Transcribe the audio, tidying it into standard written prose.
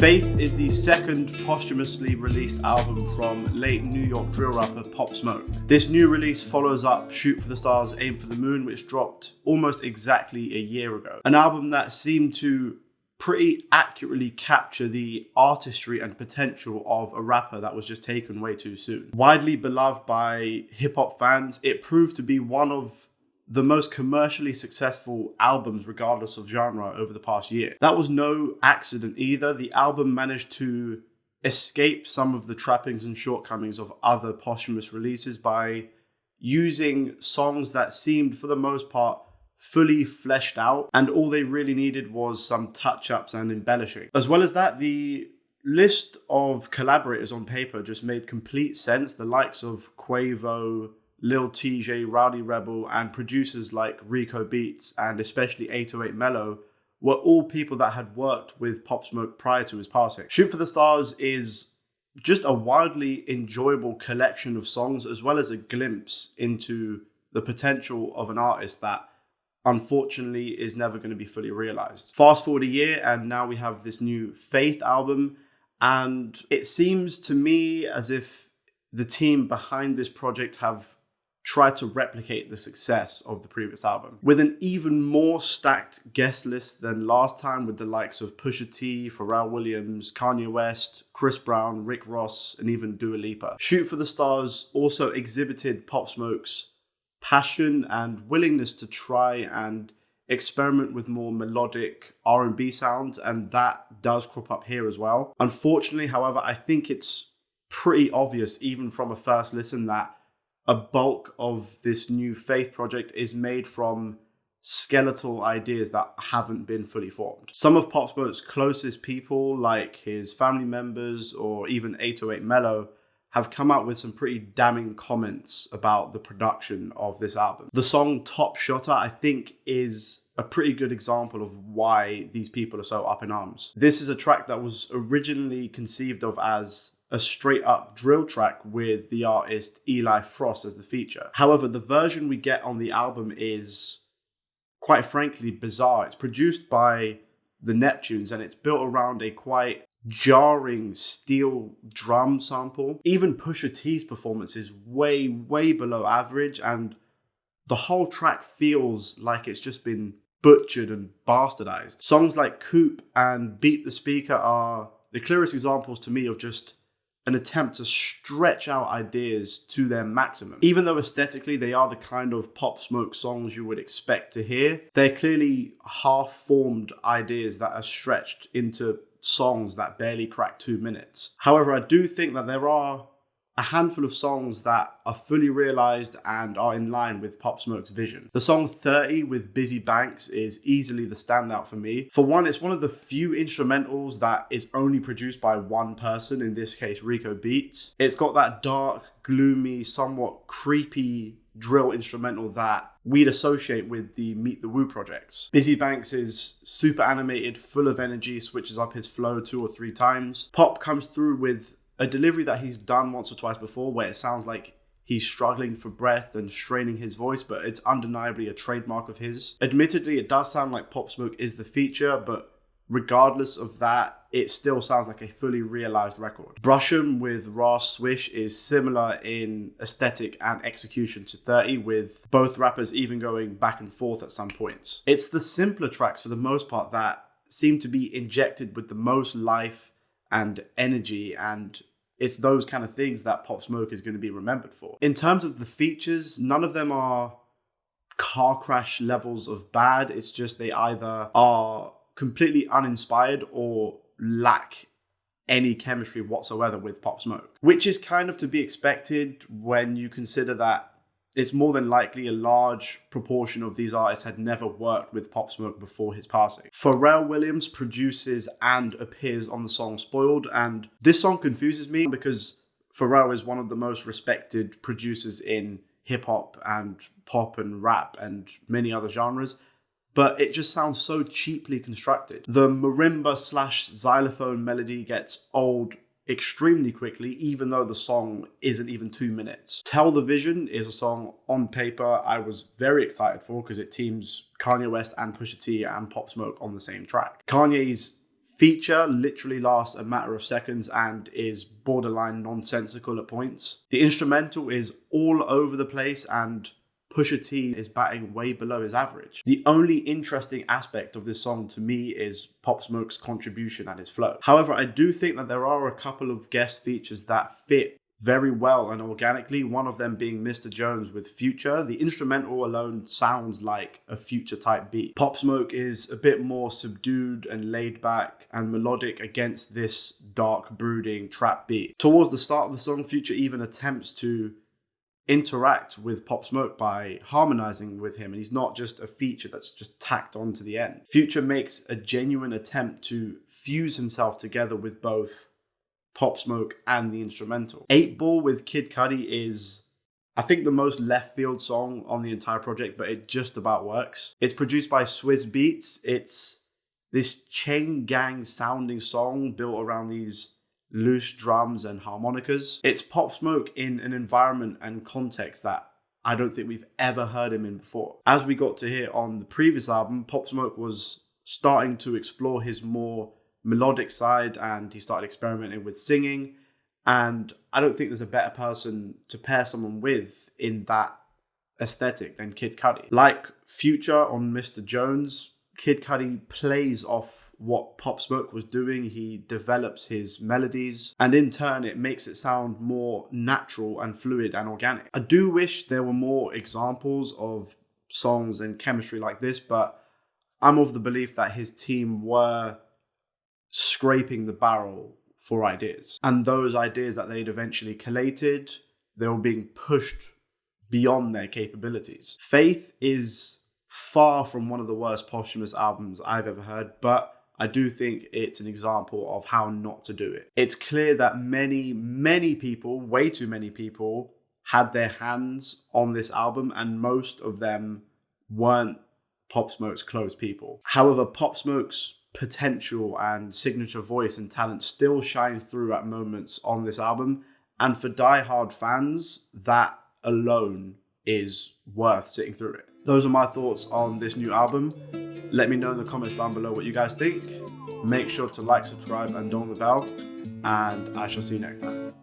Faith is the second posthumously released album from late New York drill rapper Pop Smoke. This new release follows up Shoot for the Stars, Aim for the Moon, which dropped almost exactly a year ago. An album that seemed to pretty accurately capture the artistry and potential of a rapper that was just taken way too soon. Widely beloved by hip-hop fans, it proved to be one of the most commercially successful albums regardless of genre over the past year. That was no accident either. The album managed to escape some of the trappings and shortcomings of other posthumous releases by using songs that seemed, for the most part, fully fleshed out, and all they really needed was some touch-ups and embellishing. As well as that, the list of collaborators on paper just made complete sense. The likes of Quavo, Lil TJ, Rowdy Rebel, and producers like Rico Beats and especially 808 Mello were all people that had worked with Pop Smoke prior to his passing. Shoot for the Stars is just a wildly enjoyable collection of songs, as well as a glimpse into the potential of an artist that unfortunately is never going to be fully realized. Fast forward a year and now we have this new Faith album, and it seems to me as if the team behind this project have tried to replicate the success of the previous album with an even more stacked guest list than last time, with the likes of Pusha T, Pharrell Williams, Kanye West, Chris Brown, Rick Ross, and even Dua Lipa. Shoot for the Stars also exhibited Pop Smoke's passion and willingness to try and experiment with more melodic R&B sounds, and that does crop up here as well. Unfortunately, however, I think it's pretty obvious even from a first listen that a bulk of this new Faith project is made from skeletal ideas that haven't been fully formed. Some of Pop Smoke's closest people, like his family members or even 808 Mello, have come out with some pretty damning comments about the production of this album. The song Top Shotter, I think, is a pretty good example of why these people are so up in arms. This is a track that was originally conceived of as a straight up drill track with the artist Eli Frost as the feature. However, the version we get on the album is, quite frankly, bizarre. It's produced by the Neptunes and it's built around a quite jarring steel drum sample. Even Pusha T's performance is way below average, and the whole track feels like it's just been butchered and bastardized. Songs like Coop and Beat the Speaker are the clearest examples to me of just an attempt to stretch out ideas to their maximum. Even though aesthetically they are the kind of Pop Smoke songs you would expect to hear, they're clearly half-formed ideas that are stretched into songs that barely crack 2 minutes. However, I do think that there are a handful of songs that are fully realized and are in line with Pop Smoke's vision. The song 30 with Busy Banks is easily the standout for me. For one, it's one of the few instrumentals that is only produced by one person, in this case Rico Beats. It's got that dark, gloomy, somewhat creepy drill instrumental that we'd associate with the Meet the Woo projects. Busy Banks is super animated, full of energy, switches up his flow 2 or 3 times. Pop comes through with a delivery that he's done once or twice before, where it sounds like he's struggling for breath and straining his voice, but it's undeniably a trademark of his. Admittedly, it does sound like Pop Smoke is the feature, but regardless of that, it still sounds like a fully realized record. Brush 'Em with Ross Swish is similar in aesthetic and execution to 30, with both rappers even going back and forth at some points. It's the simpler tracks for the most part that seem to be injected with the most life and energy, and it's those kind of things that Pop Smoke is going to be remembered for. In terms of the features, none of them are car crash levels of bad. It's just they either are completely uninspired or lack any chemistry whatsoever with Pop Smoke, which is kind of to be expected when you consider that it's more than likely a large proportion of these artists had never worked with Pop Smoke before his passing. Pharrell Williams produces and appears on the song Spoiled, and this song confuses me because Pharrell is one of the most respected producers in hip-hop and pop and rap and many other genres, but it just sounds so cheaply constructed. The marimba/xylophone melody gets old extremely quickly, even though the song isn't even 2 minutes. Tell the Vision is a song on paper I was very excited for because it teams Kanye West and Pusha T and Pop Smoke on the same track. Kanye's Feature literally lasts a matter of seconds and is borderline nonsensical at points. The instrumental is all over the place and Pusha T is batting way below his average. The only interesting aspect of this song to me is Pop Smoke's contribution and his flow. However, I do think that there are a couple of guest features that fit very well and organically, one of them being Mr. Jones with Future. The instrumental alone sounds like a Future type beat. Pop Smoke is a bit more subdued and laid back and melodic against this dark, brooding trap beat. Towards the start of the song, Future even attempts to interact with Pop Smoke by harmonizing with him, and he's not just a feature that's just tacked on to the end. Future makes a genuine attempt to fuse himself together with both Pop Smoke and the instrumental. 8 Ball with Kid Cudi is, I think, the most left field song on the entire project, but it just about works. It's produced by Swizz Beatz. It's this chain gang sounding song built around these loose drums and harmonicas. It's Pop Smoke in an environment and context that I don't think we've ever heard him in before. As we got to hear on the previous album, Pop Smoke was starting to explore his more melodic side and he started experimenting with singing, and I don't think there's a better person to pair someone with in that aesthetic than Kid Cudi. Like Future on Mr. Jones, Kid Cudi plays off what Pop Smoke was doing. He develops his melodies and in turn it makes it sound more natural and fluid and organic. I do wish there were more examples of songs and chemistry like this, but I'm of the belief that his team were scraping the barrel for ideas, and those ideas that they'd eventually collated, they were being pushed beyond their capabilities. Faith is far from one of the worst posthumous albums I've ever heard, but I do think it's an example of how not to do it. It's clear that many people, way too many people, had their hands on this album, and most of them weren't Pop Smoke's close people. However, Pop Smoke's potential and signature voice and talent still shines through at moments on this album, and for die-hard fans, that alone is worth sitting through it. Those are my thoughts on this new album. Let me know in the comments down below what you guys think. Make sure to like, subscribe and dong the bell, and I shall see you next time.